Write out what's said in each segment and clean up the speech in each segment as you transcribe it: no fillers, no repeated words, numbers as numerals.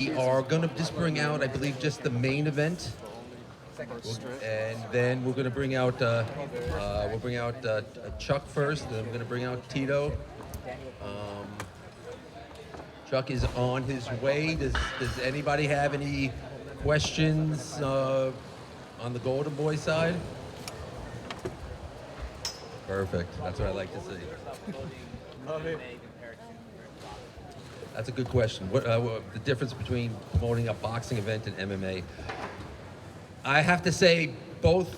We are going to just bring out, I believe, just the main event, and then we're going to bring out Chuck first. Then we're going to bring out Tito. Um, Chuck is on his way. Does anybody have any questions on the Golden Boy side? Perfect. That's what I like to see. That's a good question. What the difference between promoting a boxing event and MMA? I have to say both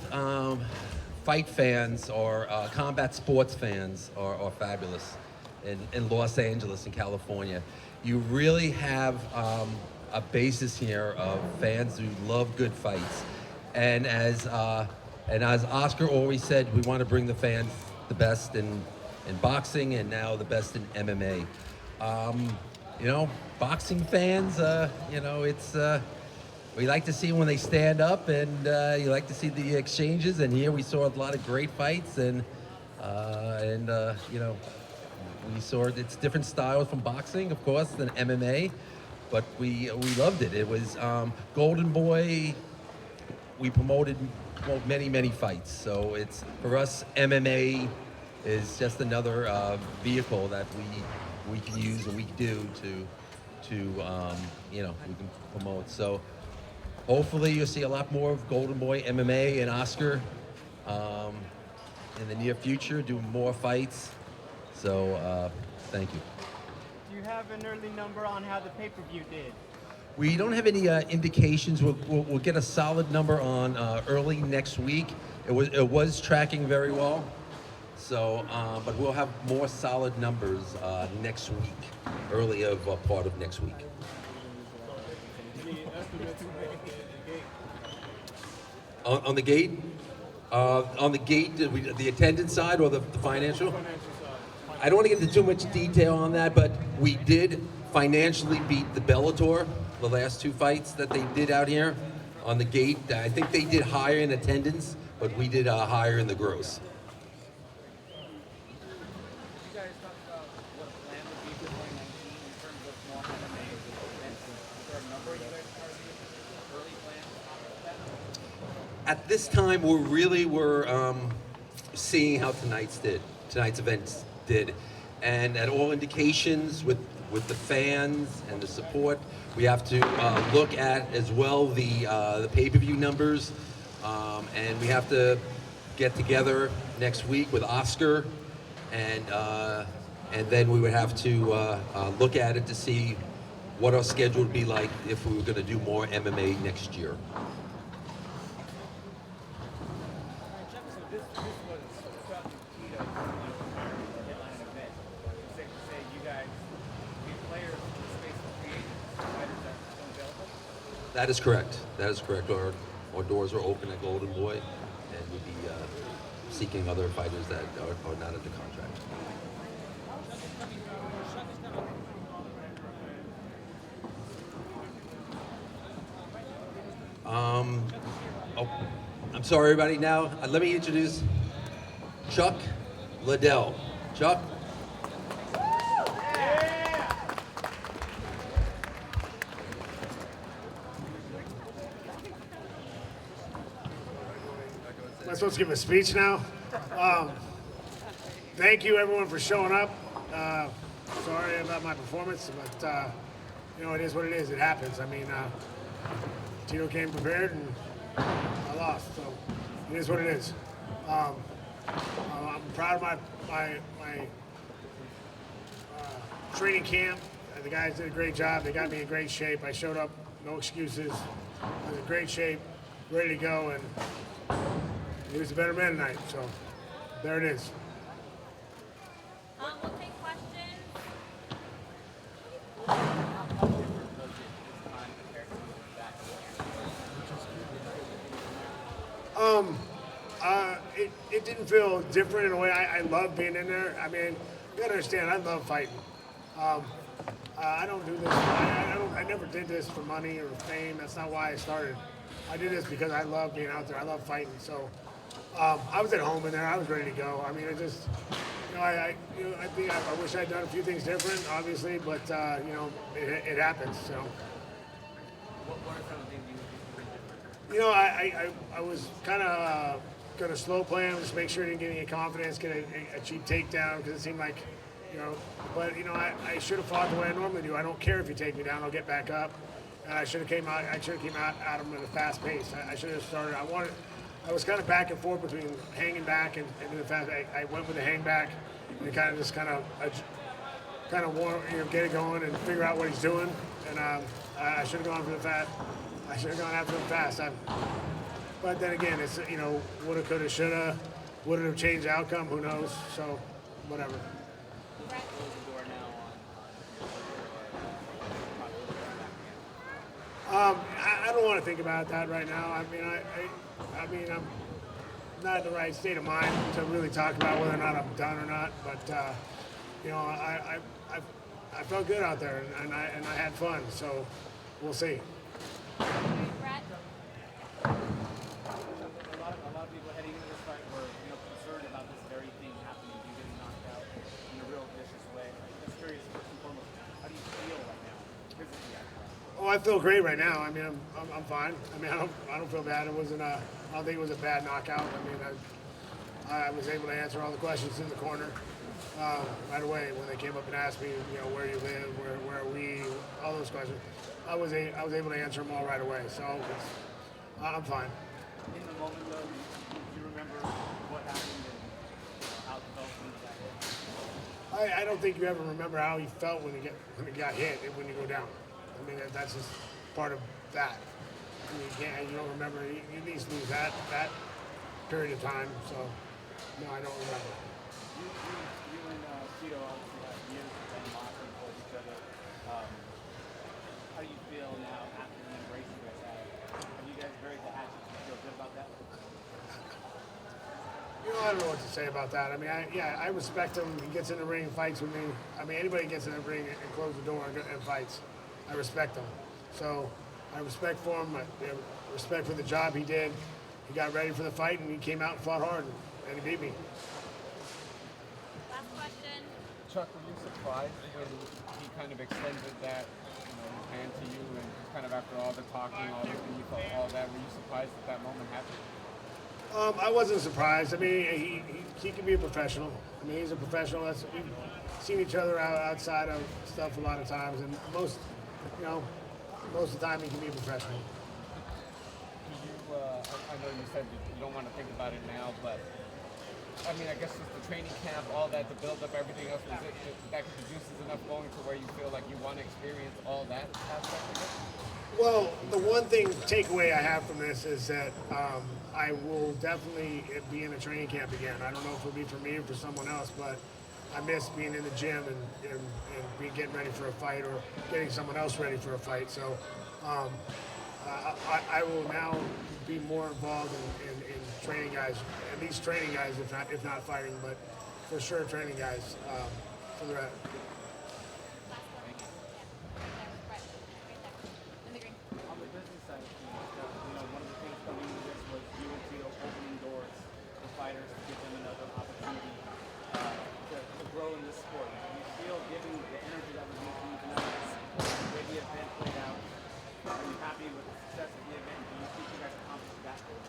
fight fans or combat sports fans are fabulous in Los Angeles and California. You really have a basis here of fans who love good fights. And as Oscar always said, we want to bring the fans the best in boxing and now the best in MMA. Boxing fans, it's we like to see when they stand up, and you like to see the exchanges. And here we saw a lot of great fights, and we saw it's different styles from boxing, of course, than MMA, but we loved it. It was Golden Boy. We promoted many fights, so it's for us MMA is just another vehicle that we can use and we do to we can promote. So hopefully you'll see a lot more of Golden Boy MMA and Oscar in the near future, do more fights. So thank you. Do you have an early number on how the pay-per-view did? We don't have any indications. We'll get a solid number on early next week. It was tracking very well. So, but we'll have more solid numbers next week, early of part of next week. On the gate? On the gate, the attendance side or the financial? I don't want to get into too much detail on that, but we did financially beat the Bellator, the last two fights that they did out here on the gate. I think they did higher in attendance, but we did higher in the gross. At this time, we're seeing how tonight's events did, and at all indications, with the fans and the support, we have to look at as well the pay-per-view numbers, and we have to get together next week with Oscar, and then we would have to look at it to see what our schedule would be like if we were going to do more MMA next year. That is correct. Our doors are open at Golden Boy, and we'll be seeking other fighters that are not under contract. I'm sorry, everybody. Now, let me introduce Chuck Liddell. Chuck. Am I supposed to give a speech now? Thank you, everyone, for showing up. Sorry about my performance, but it is what it is. It happens. I mean, Tito came prepared, and I lost, so it is what it is. I'm proud of my training camp. The guys did a great job. They got me in great shape. I showed up, no excuses. I was in great shape, ready to go, and he was a better man tonight, so there it is. We'll take questions. It didn't feel different in a way. I love being in there. I mean, you gotta understand, I love fighting. I don't do this. I never did this for money or fame. That's not why I started. I did this because I love being out there. I love fighting. So I was at home in there. I was ready to go. I mean, it just, I think I wish I'd done a few things different, obviously, but it happens. So are some things you would do different? You know, I was kind of going to slow play him, just make sure he didn't get any confidence, get a cheap takedown, because it seemed like, you know, but, you know, I should have fought the way I normally do. I don't care if you take me down, I'll get back up. And I should have came out at him at a fast pace. I should have started. I was kind of back and forth between hanging back and doing the fast. I went with the hang back and kind of want, you know, get it going and figure out what he's doing. And I should have gone for the fast. I should have gone after him fast. But then again, it's, you know, woulda, coulda, shoulda. Would it have changed the outcome? Who knows? So, whatever. Close the door now on I don't want to think about that right now. I mean, I'm not in the right state of mind to really talk about whether or not I'm done or not. But you know, I felt good out there, and I had fun. So we'll see. Brett? a lot of people heading into this fight were, you know, concerned about this very thing happening, you getting knocked out in a real vicious way. I'm just curious, first and foremost, how do you feel right now, physically after that? Oh, I feel great right now. I mean, I'm fine. I mean, I don't feel bad. It wasn't I don't think it was a bad knockout. I mean, I was able to answer all the questions in the corner right away when they came up and asked me, you know, where you live, where are we, all those questions. I was able to answer them all right away. So I'm fine. In the moment, though, do you remember what happened and how it felt when you got hit? I don't think you ever remember how you felt when you got hit and when you go down. I mean, that's just part of that. I mean, you don't remember. You at least lose that period of time. So, no, I don't remember. You and Tito obviously have years of playing boxing for each other. How do you feel now after the embrace you guys have? Are you guys buried the hatchet? Do you feel good about that? You know, I don't know what to say about that. I mean, I respect him. He gets in the ring, fights with me. I mean, anybody gets in the ring and closes the door and fights, I respect him. So I have respect for him. I have respect for the job he did. He got ready for the fight, and he came out and fought hard, and he beat me. Last question. Chuck, were you surprised when he kind of extended that, you know, his hand to you, and kind of after all the talking, all that, were you surprised that moment happened? I wasn't surprised. I mean, he can be a professional. I mean, he's a professional. We've seen each other outside of stuff a lot of times, and most of the time he can be a professional. I know you said you don't want to think about it now, but I mean, I guess just the training camp, all that, the build up, everything else, was it that the juice is enough going to where you feel like you want to experience all that aspect of it? Well, the one takeaway I have from this is that I will definitely be in a training camp again. I don't know if it'll be for me or for someone else, but I miss being in the gym and getting ready for a fight or getting someone else ready for a fight. So I will now be more involved in training guys, at least training guys, if not fighting, but for sure training guys for the rest. In the green. On the business side of things, you know, one of the things coming into this was you and Tito opening doors for fighters to give them another opportunity to grow in this sport. Do you feel, given the energy that was being coming tonight, the way the event played out, are you happy with the success of the event? Do you think you guys accomplished that goal?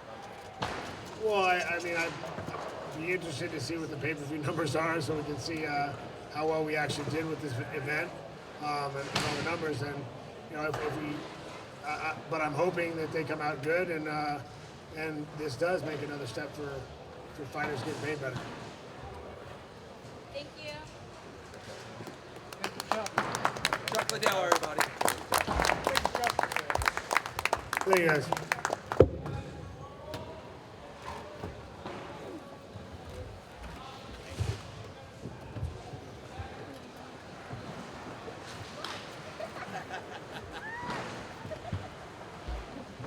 Well, I mean, I'd be interested to see what the pay-per-view numbers are, so we can see how well we actually did with this event and all the numbers. And you know, if we, but I'm hoping that they come out good, and this does make another step for fighters getting paid better. Thank you. Chuck Liddell, everybody. Thank you, guys.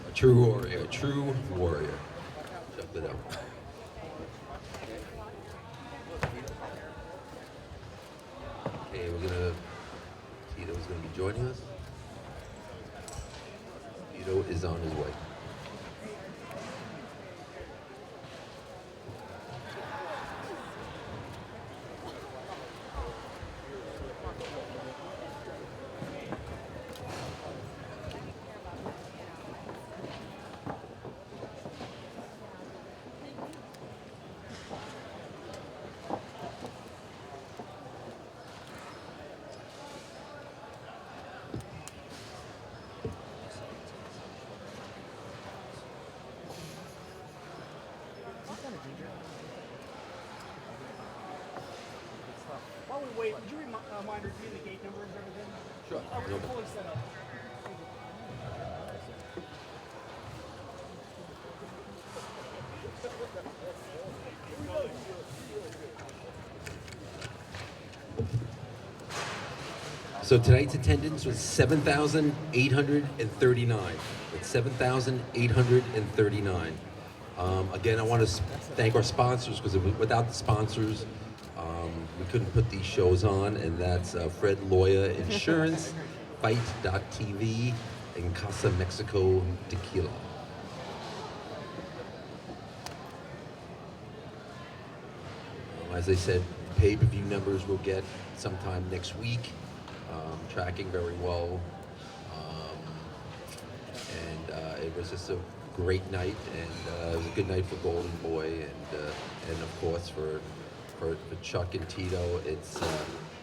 A true warrior, a true warrior. Chuck Liddell. Okay, Tito's gonna be joining us. Tito is on his way. Wait, would you mind repeating the gate number and everything? Sure. We're fully set up. So tonight's attendance was 7,839. It's 7,839. Again, I want to thank our sponsors, because without the sponsors, we couldn't put these shows on, and that's Fred Loya Insurance, Fight.tv, and Casa Mexico Tequila. As I said, pay-per-view numbers we'll get sometime next week. Tracking very well, and it was just a great night, and it was a good night for Golden Boy, and of course for Chuck and Tito. It's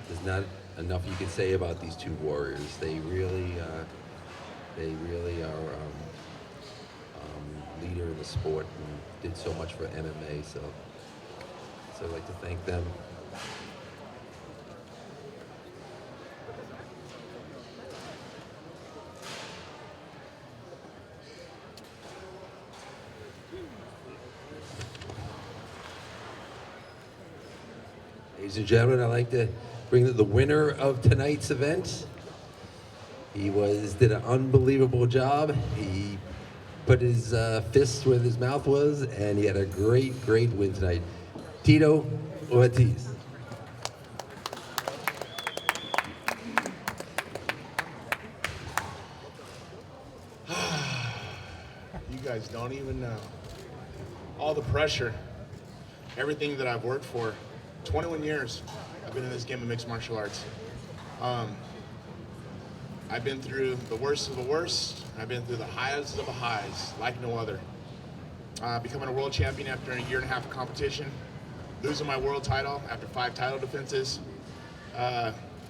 there's not enough you can say about these two warriors. They really are leader in the sport and did so much for MMA. So I'd like to thank them. Ladies and gentlemen, I'd like to bring the winner of tonight's event. He did an unbelievable job. He put his fist where his mouth was, and he had a great win tonight. Tito Ortiz. You guys don't even know. All the pressure, everything that I've worked for. 21 years I've been in this game of mixed martial arts. I've been through the worst of the worst. I've been through the highest of the highs, like no other. Becoming a world champion after a year and a half of competition, losing my world title after 5 title defenses,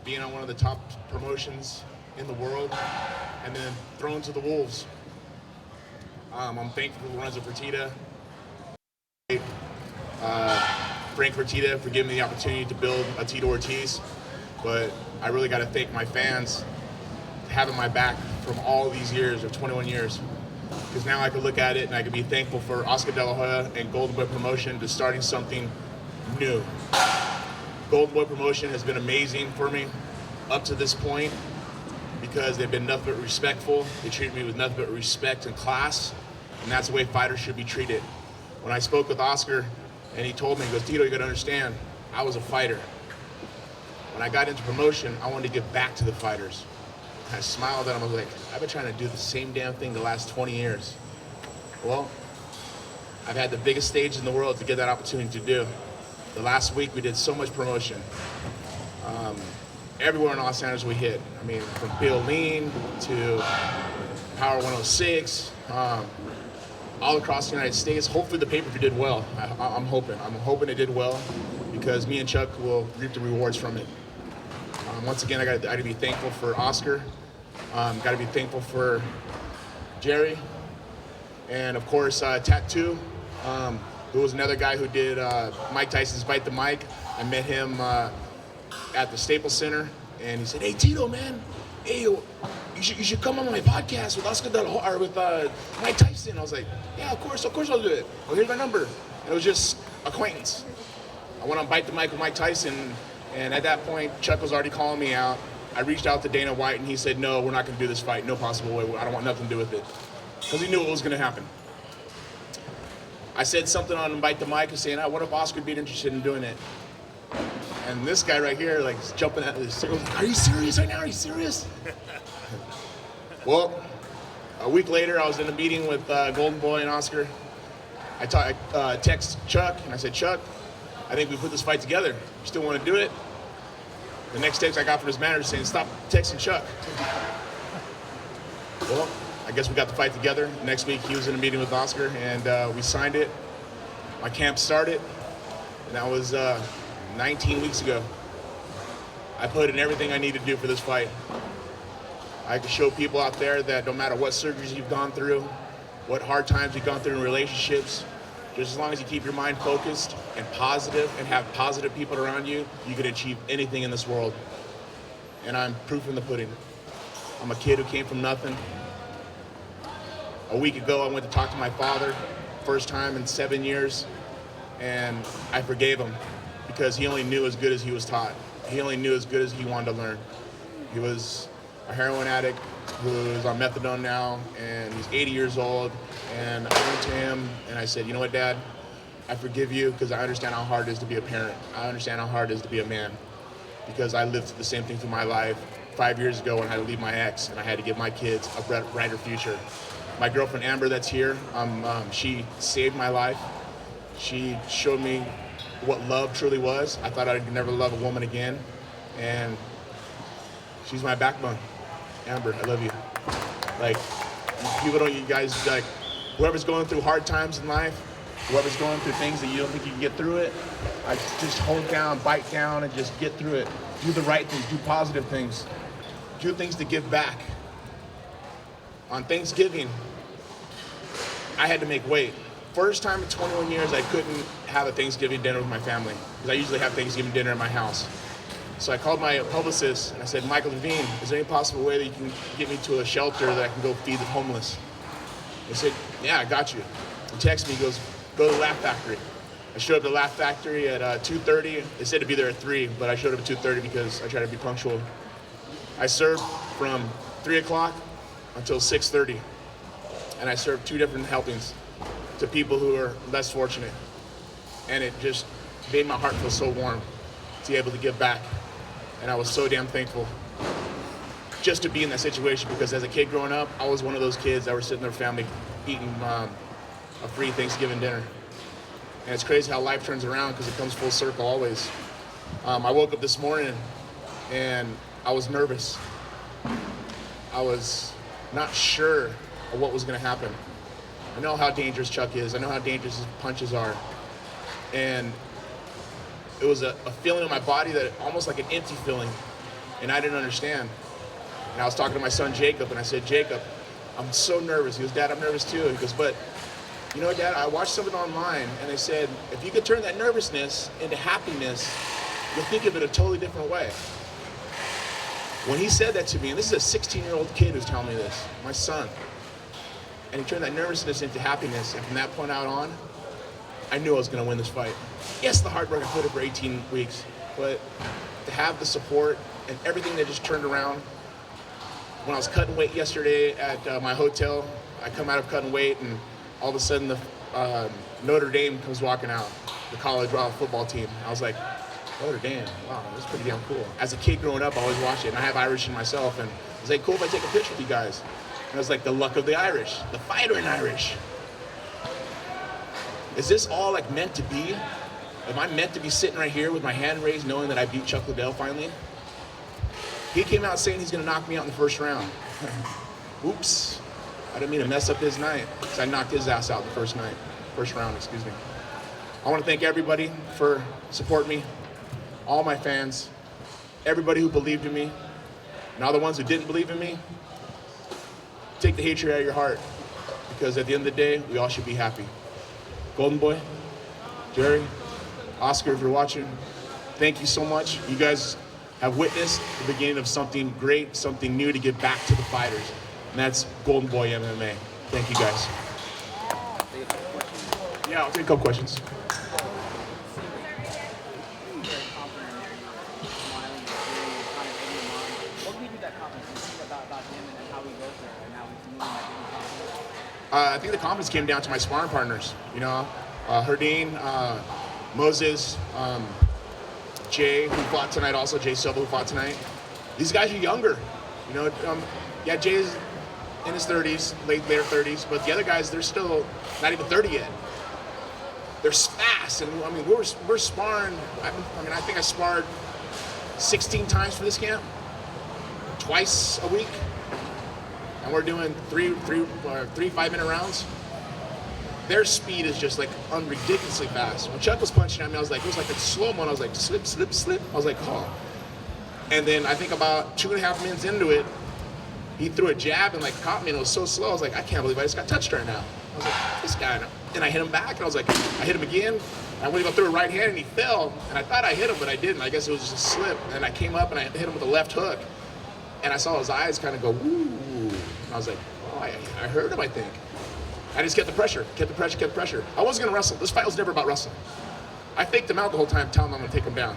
being on one of the top promotions in the world, and then thrown to the wolves. I'm thankful for Lorenzo Fertitta, Frank Fertitta for giving me the opportunity to build a Tito Ortiz, but I really got to thank my fans for having my back from all these years of 21 years, because now I can look at it and I can be thankful for Oscar De La Hoya and Golden Boy Promotion to starting something new. Golden Boy Promotion has been amazing for me up to this point, because they've been nothing but respectful. They treat me with nothing but respect and class, and that's the way fighters should be treated. When I spoke with Oscar, and he told me, he goes, Tito, you gotta understand, I was a fighter. When I got into promotion, I wanted to give back to the fighters. I smiled at him, I was like, I've been trying to do the same damn thing the last 20 years. Well, I've had the biggest stage in the world to get that opportunity to do. The last week we did so much promotion. Everywhere in Los Angeles we hit. I mean, from Bill Lean to Power 106, all across the United States. Hopefully the pay-per-view did well. I'm hoping it did well, because me and Chuck will reap the rewards from it. Once again, I got to be thankful for Oscar. Got to be thankful for Jerry, and of course Tattoo, who was another guy who did Mike Tyson's Bite the Mic. I met him at the Staples Center, and he said, "Hey Tito, man, hey, you should come on my podcast with Oscar De La Hoya, or with Mike Tyson." I was like, "Yeah, of course I'll do it. Well, here's my number." And it was just acquaintance. I went on Bite the Mic with Mike Tyson, and at that point, Chuck was already calling me out. I reached out to Dana White, and he said, "No, we're not going to do this fight. No possible way. I don't want nothing to do with it," because he knew what was going to happen. I said something on Bite the Mic, saying, "What if Oscar would be interested in doing it?" And this guy right here, like, jumping at this, like, "Are you serious right now? Are you serious?" Well, a week later, I was in a meeting with Golden Boy and Oscar. I text Chuck, and I said, "Chuck, I think we put this fight together. You still want to do it?" The next text I got from his manager saying, "Stop texting Chuck." Well, I guess we got the fight together. Next week, he was in a meeting with Oscar, and we signed it. My camp started, and that was 19 weeks ago. I put in everything I need to do for this fight. I can show people out there that no matter what surgeries you've gone through, what hard times you've gone through in relationships, Just as long as you keep your mind focused and positive and have positive people around you, you can achieve anything in this world. And I'm proof in the pudding. I'm a kid who came from nothing. A week ago, I went to talk to my father, first time in 7 years, and I forgave him because he only knew as good as he was taught. He only knew as good as he wanted to learn. He was a heroin addict who's on methadone now, and he's 80 years old. And I went to him and I said, you know what, Dad? I forgive you because I understand how hard it is to be a parent. I understand how hard it is to be a man because I lived the same thing through my life 5 years ago when I had to leave my ex and I had to give my kids a brighter future. My girlfriend Amber that's here, she saved my life. She showed me what love truly was. I thought I'd never love a woman again, and she's my backbone. Amber, I love you. Like, you guys, like, whoever's going through hard times in life, whoever's going through things that you don't think you can get through it, I just hold down, bite down, and just get through it. Do the right things, do positive things, do things to give back. On Thanksgiving, I had to make weight. First time in 21 years I couldn't have a Thanksgiving dinner with my family because I usually have Thanksgiving dinner at my house. So I called my publicist and I said, Michael Levine, is there any possible way that you can get me to a shelter that I can go feed the homeless? He said, yeah, I got you. He texted me, he goes, go to the Laugh Factory. I showed up to the Laugh Factory at 2:30. They said to be there at 3, but I showed up at 2:30 because I try to be punctual. I served from 3 o'clock until 6:30. And I served 2 different helpings to people who are less fortunate. And it just made my heart feel so warm to be able to give back. And I was so damn thankful just to be in that situation because as a kid growing up, I was one of those kids that were sitting in their family eating a free Thanksgiving dinner. And it's crazy how life turns around because it comes full circle always. I woke up this morning and I was nervous. I was not sure of what was going to happen. I know how dangerous Chuck is. I know how dangerous his punches are. And it was a feeling in my body that almost like an empty feeling. And I didn't understand. And I was talking to my son Jacob and I said, Jacob, I'm so nervous. He goes, Dad, I'm nervous too. He goes, but you know what, Dad, I watched something online and they said, if you could turn that nervousness into happiness, you'll think of it a totally different way. When he said that to me, and this is a 16-year-old kid who's telling me this, my son, and he turned that nervousness into happiness, and from that point out on, I knew I was going to win this fight. Yes, the hard work I put in for 18 weeks, but to have the support and everything that just turned around. When I was cutting weight yesterday at my hotel, I come out of cutting weight, and all of a sudden the Notre Dame comes walking out, the college football team. I was like, Notre Dame, wow, that's pretty damn cool. As a kid growing up, I always watched it, and I have Irish in myself, and I was like, cool if I take a picture with you guys. And it was like the luck of the Irish, the fighter in Irish. Is this all like meant to be? Am I meant to be sitting right here with my hand raised knowing that I beat Chuck Liddell finally? He came out saying he's gonna knock me out in the first round. Oops, I didn't mean to mess up his night, because I knocked his ass out the first round, excuse me. I wanna thank everybody for supporting me, all my fans, everybody who believed in me, and all the ones who didn't believe in me. Take the hatred out of your heart, because at the end of the day, we all should be happy. Golden Boy, Jerry, Oscar, if you're watching, thank you so much. You guys have witnessed the beginning of something great, something new to give back to the fighters, and that's Golden Boy MMA. Thank you guys. Yeah, I'll take a couple questions. I think the confidence came down to my sparring partners. You know, Herdine, Moses, Jay, who fought tonight, also Jay Silva, who fought tonight. These guys are younger. You know, yeah, Jay's in his 30s, later 30s, but the other guys, they're still not even 30 yet. They're fast, and I mean, we're sparring. I think I sparred 16 times for this camp, twice a week. And we're doing three 5-minute rounds. Their speed is just like ridiculously fast. When Chuck was punching at me, I was like, it was like a slow-mo, and I was like, slip, slip, slip. I was like, oh. And then I think about 2.5 minutes into it, he threw a jab and like caught me, and it was so slow. I was like, I can't believe I just got touched right now. I was like, this guy, and I hit him back, and I was like, I hit him again. I went to go through a right hand, and he fell, and I thought I hit him, but I didn't. I guess it was just a slip, and I came up, and I hit him with a left hook, and I saw his eyes kind of go, woo, and I was like, oh, I heard him, I think. I just kept the pressure. I wasn't gonna wrestle. This fight was never about wrestling. I faked him out the whole time, telling him I'm gonna take him down.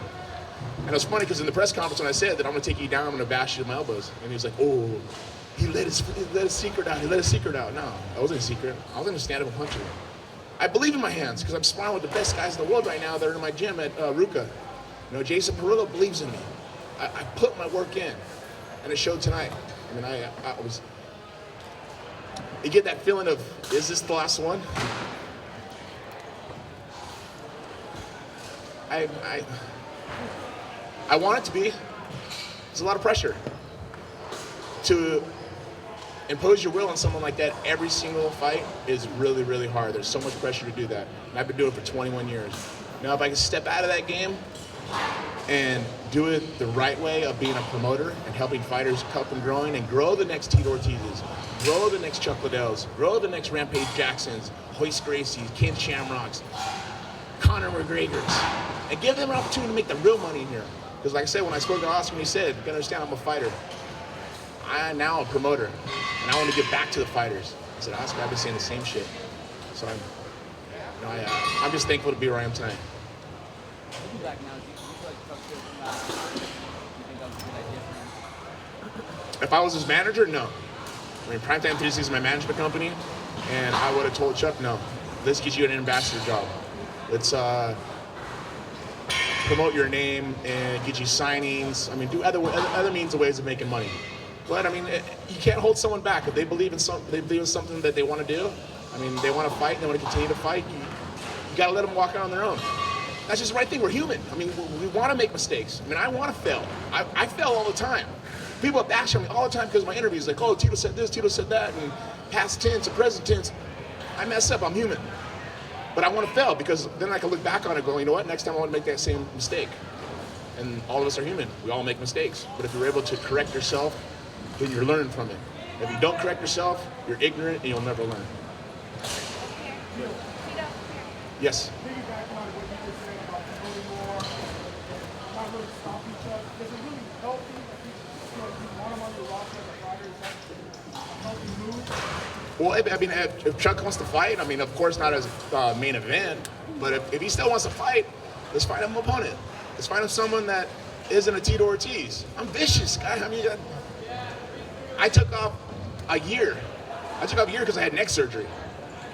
And it was funny because in the press conference when I said that I'm gonna take you down, I'm gonna bash you with my elbows, and he was like, oh, he let his secret out. No, that wasn't a secret. I was gonna stand up and punch him. I believe in my hands because I'm sparring with the best guys in the world right now that are in my gym at Ruka. You know, Jason Perillo believes in me. I put my work in, and it showed tonight. I mean, I was. You get that feeling of, is this the last one? I want it to be. There's a lot of pressure to impose your will on someone like that. Every single fight is really, really hard. There's so much pressure to do that. And I've been doing it for 21 years. Now, if I can step out of that game and do it the right way of being a promoter and helping fighters help them growing and grow the next Tito Ortizes, grow the next Chuck Liddells, grow the next Rampage Jacksons, Hoist Gracies, Ken Shamrocks, Conor McGregors, and give them an opportunity to make the real money in here. Because like I said, when I spoke to Oscar, he said, you gotta understand, I'm a fighter. I'm now a promoter, and I want to give back to the fighters. I said, Oscar, I've been saying the same shit. So I'm just thankful to be where I am tonight. Looking back now, do you feel like Chuck did from last time? Do you think that was a good idea for him? If I was his manager, no. I mean, Primetime 360 is my management company, and I would have told Chuck, no, let's get you an ambassador job. Let's promote your name and get you signings. I mean, do other means and ways of making money. But I mean, you can't hold someone back if they believe in something that they want to do. I mean, they want to fight, they want to continue to fight. You got to let them walk out on their own. That's just the right thing. We're human. I mean, we want to make mistakes. I mean, I want to fail. I fail all the time. People bash on me all the time because of my interviews, like, oh, Tito said this, Tito said that, and past tense and present tense. I mess up. I'm human. But I want to fail because then I can look back on it and go, you know what? Next time I want to make that same mistake. And all of us are human. We all make mistakes. But if you're able to correct yourself, then you're learning from it. If you don't correct yourself, you're ignorant and you'll never learn. Yes. Piggybacking on what you just said about promoting more, not really stopping each other. Does it really help you if you want them on your roster as a fighter? Is that a healthy move? Well, I mean, if Chuck wants to fight, I mean, of course not as main event, but if he still wants to fight, let's fight him an opponent. Let's find him someone that isn't a Tito Ortiz. I'm vicious, guy. I mean, I took off a year. I took off a year because I had neck surgery.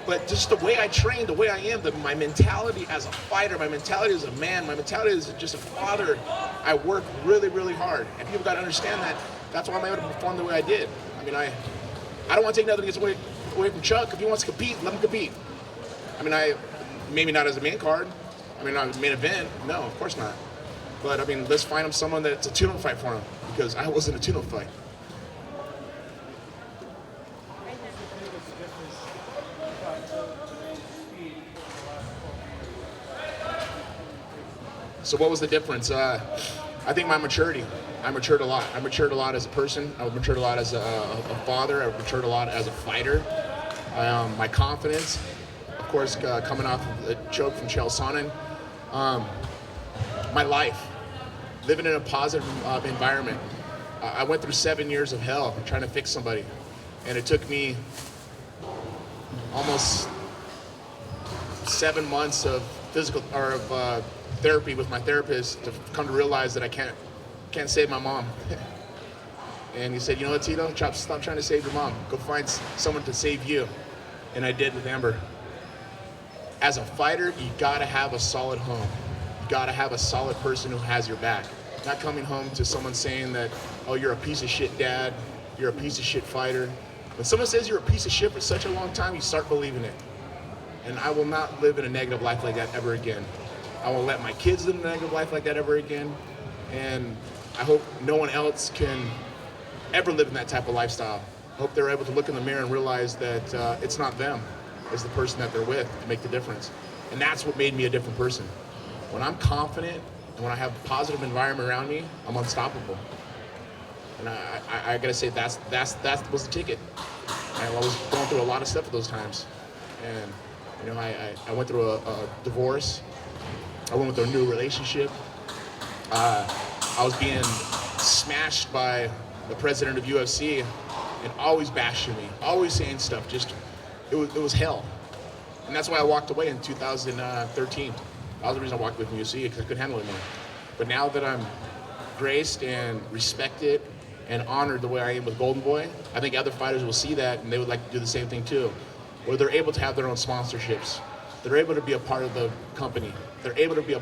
But just the way I train, the way I am, my mentality as a fighter, my mentality as a man, my mentality as just a father, I work really, really hard. And people got to understand that. That's why I'm able to perform the way I did. I mean, I don't want to take nothing away from Chuck. If he wants to compete, let him compete. I mean, maybe not as a main card. I mean, not a main event. No, of course not. But I mean, let's find him someone that's a tune-up fight for him because I wasn't a tune-up fight. So what was the difference? I think my maturity. I matured a lot. I matured a lot as a person. I matured a lot as a father. I matured a lot as a fighter. My confidence, of course, coming off of a choke from Chael Sonnen. My life, living in a positive environment. I went through 7 years of hell trying to fix somebody. And it took me almost 7 months of therapy with my therapist to come to realize that I can't save my mom. And he said, you know what, Tito, stop trying to save your mom. Go find someone to save you. And I did with Amber. As a fighter, you gotta have a solid home. You gotta have a solid person who has your back. Not coming home to someone saying that, oh, you're a piece of shit dad, you're a piece of shit fighter. When someone says you're a piece of shit for such a long time, you start believing it. And I will not live in a negative life like that ever again. I won't let my kids live in a negative life like that ever again. And I hope no one else can ever live in that type of lifestyle. I hope they're able to look in the mirror and realize that it's not them, it's the person that they're with to make the difference. And that's what made me a different person. When I'm confident and when I have a positive environment around me, I'm unstoppable. And I gotta say, that was the ticket. I was going through a lot of stuff at those times. And You know, I went through a divorce. I went with a new relationship. I was being smashed by the president of UFC and always bashing me, always saying stuff. Just, it was hell. And that's why I walked away in 2013. That was the reason I walked away from UFC, because I couldn't handle it anymore. But now that I'm graced and respected and honored the way I am with Golden Boy, I think other fighters will see that and they would like to do the same thing too. Where they're able to have their own sponsorships. They're able to be a part of the company. They're able to be a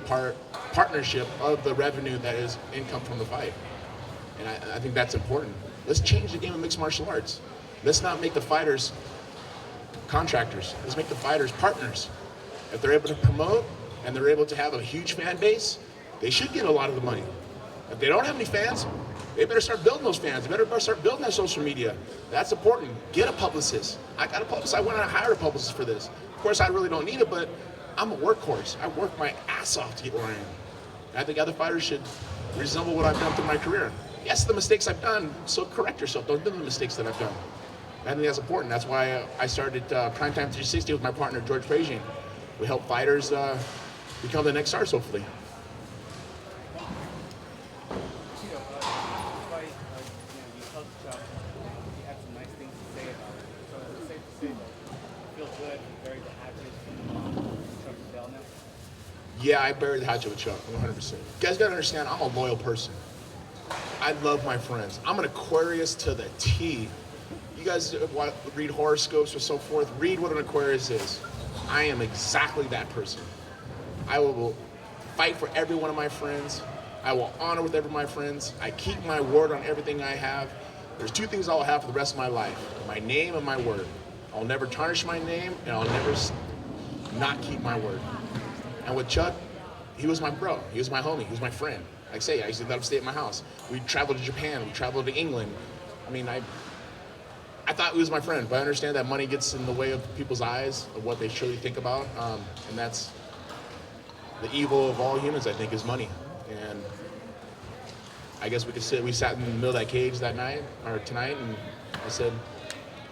partnership of the revenue that is income from the fight. And I think that's important. Let's change the game of mixed martial arts. Let's not make the fighters contractors. Let's make the fighters partners. If they're able to promote and they're able to have a huge fan base, they should get a lot of the money. If they don't have any fans, they better start building those fans. They better start building that social media. That's important. Get a publicist. I got a publicist. I went and hired a publicist for this. Of course, I really don't need it, but I'm a workhorse. I work my ass off to get where I am. And I think other fighters should resemble what I've done through my career. Yes, the mistakes I've done, so correct yourself. Don't do the mistakes that I've done. I think that's important. That's why I started Primetime 360 with my partner, George Frazier. We help fighters become the next stars, hopefully. Tito, despite you hugged Chuck, you had some nice things to say about it. So it's safe to say that you feel good and buried the hatchet with Chuck Liddell now? Yeah, I buried the hatchet with Chuck, 100%. You guys gotta understand, I'm a loyal person. I love my friends. I'm an Aquarius to the T. You guys read horoscopes or so forth, read what an Aquarius is. I am exactly that person. I will fight for every one of my friends. I will honor with every one of my friends. I keep my word on everything I have. There's two things I'll have for the rest of my life: my name and my word. I'll never tarnish my name, and I'll never not keep my word. And with Chuck, he was my bro. He was my homie. He was my friend. Like I say, I used to let him stay at my house. We traveled to Japan. We traveled to England. I mean, I thought he was my friend, but I understand that money gets in the way of people's eyes of what they truly think about, and that's the evil of all humans, I think, is money. And I guess we sat in the middle of that cage that night, or tonight, and I said,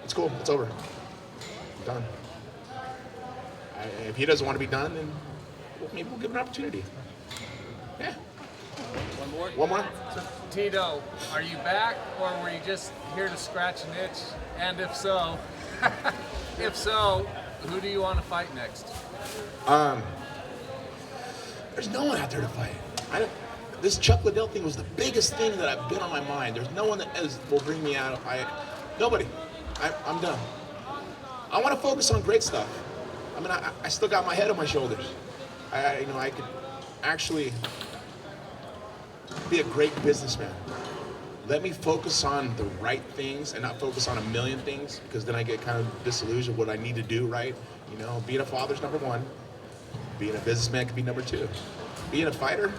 it's cool, it's over. I'm done. If he doesn't want to be done, then maybe we'll give him an opportunity. Yeah. One more? Tito, are you back, or were you just here to scratch an itch? And if so, who do you want to fight next? There's no one out there to fight. This Chuck Liddell thing was the biggest thing that I've been on my mind. There's no one that will bring me out. Nobody. I'm done. I want to focus on great stuff. I mean, I still got my head on my shoulders. I could actually be a great businessman. Let me focus on the right things and not focus on a million things, because then I get kind of disillusioned with what I need to do, right? You know, being a father's number one. Being a businessman could be number two. Being a fighter,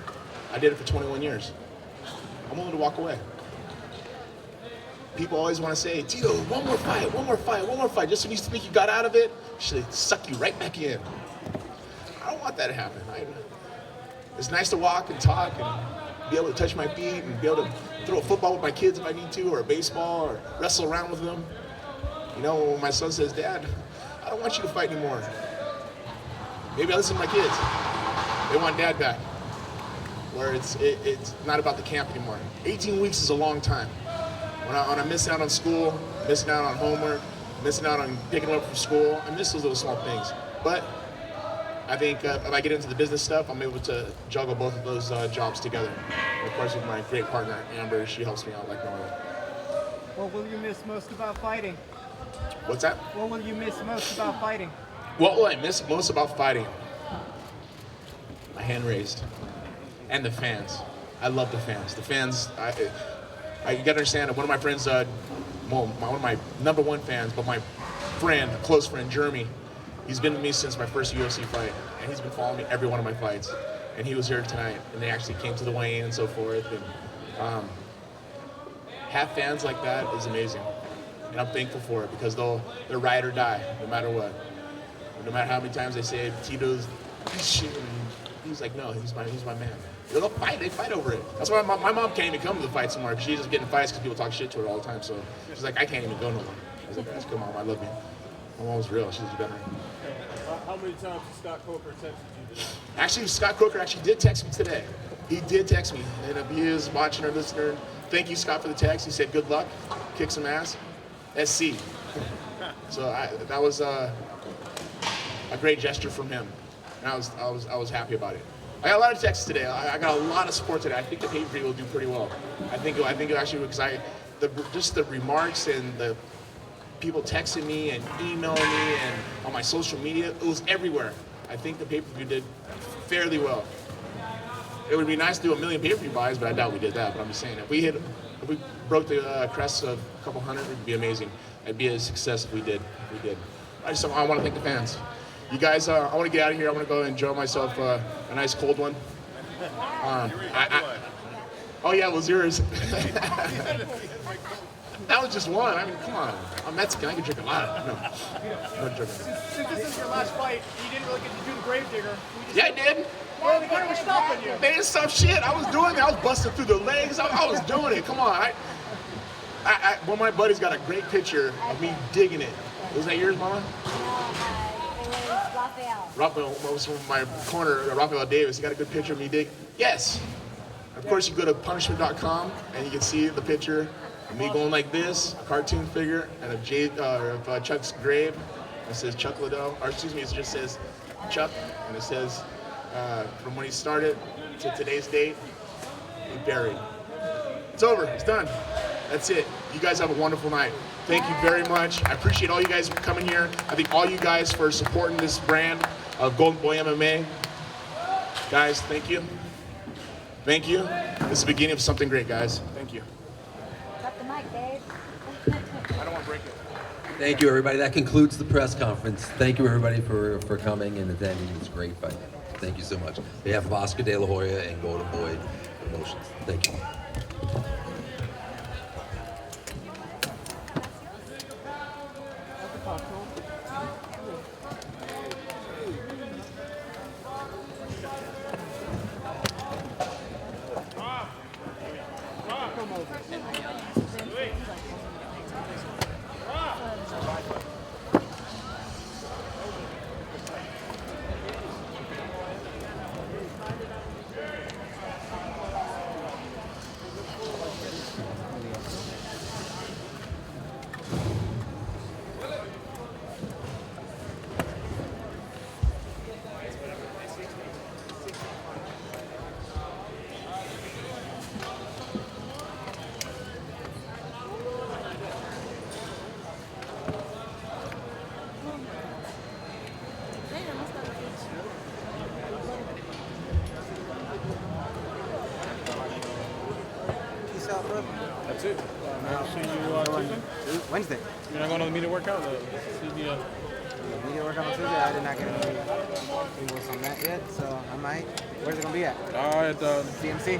I did it for 21 years. I'm willing to walk away. People always want to say, Tito, one more fight. Just when you think you got out of it, should suck you right back in. I don't want that to happen. It's nice to walk and talk and be able to touch my feet and be able to throw a football with my kids if I need to, or a baseball, or wrestle around with them. You know, when my son says, Dad, I don't want you to fight anymore. Maybe I listen to my kids. They want Dad back. Where it's not about the camp anymore. 18 weeks is a long time. When I'm missing out on school, missing out on homework, missing out on picking them up from school, I miss those little small things. But I think if I get into the business stuff, I'm able to juggle both of those jobs together. And of course, with my great partner, Amber, she helps me out like no other. What will you miss most about fighting? What's that? What will you miss most about fighting? What will I miss most about fighting? My hand raised. And the fans. I love the fans. The fans, you gotta understand, one of my friends, one of my number one fans, but my friend, a close friend, Jeremy, he's been with me since my first UFC fight, and he's been following me every one of my fights. And he was here tonight, and they actually came to the weigh-in and so forth. And have fans like that is amazing, and I'm thankful for it, because they're ride or die, no matter what. No matter how many times they say Tito's shit, and he's like, no, he's my man. They fight over it. That's why my mom can't even come to the fights anymore, because she's just getting fights because people talk shit to her all the time. So she's like, I can't even go no more. I was like, that's good, Mom, I love you. My mom was real. She was a veteran. How many times has Scott Coker texted you today? Actually, Scott Coker actually did text me today. He did text me. And if he is watching or listening, thank you, Scott, for the text. He said, good luck, kick some ass. SC. So that was a great gesture from him. And I was happy about it. I got a lot of texts today. I got a lot of support today. I think the pay-per-view will do pretty well. I think it actually, because just the remarks and the people texting me and emailing me and on my social media, it was everywhere. I think the pay-per-view did fairly well. It would be nice to do 1 million pay-per-view buys, but I doubt we did that. But I'm just saying, if we broke the crest of a couple hundred, it'd be amazing. It'd be a success if we did. I want to thank the fans. You guys, I want to get out of here. I want to go enjoy myself a nice cold one. Oh yeah, it was yours. That was just one. I mean, come on. I'm Mexican. I can drink a lot. No joking. Since this is your last fight, you didn't really get to do the gravedigger. Yeah, I did. Well, they were stopping you. They didn't stop shit. I was doing it. I was busting through the legs. I was doing it. Come on. One of my buddies got a great picture of me digging it. Was that yours, Mama? It was Raphael. Raphael was from my corner, Raphael Davis. You got a good picture of me digging? Yes. Of course, you go to punishment.com and you can see the picture of me going like this, a cartoon figure, and of Chuck's grave. It says Chuck Liddell, or excuse me, it just says Chuck, and it says from when he started to today's date, he buried. It's over. It's done. That's it. You guys have a wonderful night. Thank you very much. I appreciate all you guys coming here. I thank all you guys for supporting this brand of Golden Boy MMA. Guys, thank you. Thank you. This is the beginning of something great, guys. Thank you. Drop the mic, babe. I don't want to break it. Thank you, everybody. That concludes the press conference. Thank you, everybody, for coming and attending this great fight. Thank you so much. On behalf of Oscar De La Hoya and Golden Boy Promotions. Thank you. That's it. I'll see you Tuesday? Wednesday. You're not going to the media workout? Media workout on Tuesday. I did not get any invoice on that yet, so I might. Where's it gonna be at? At CMC.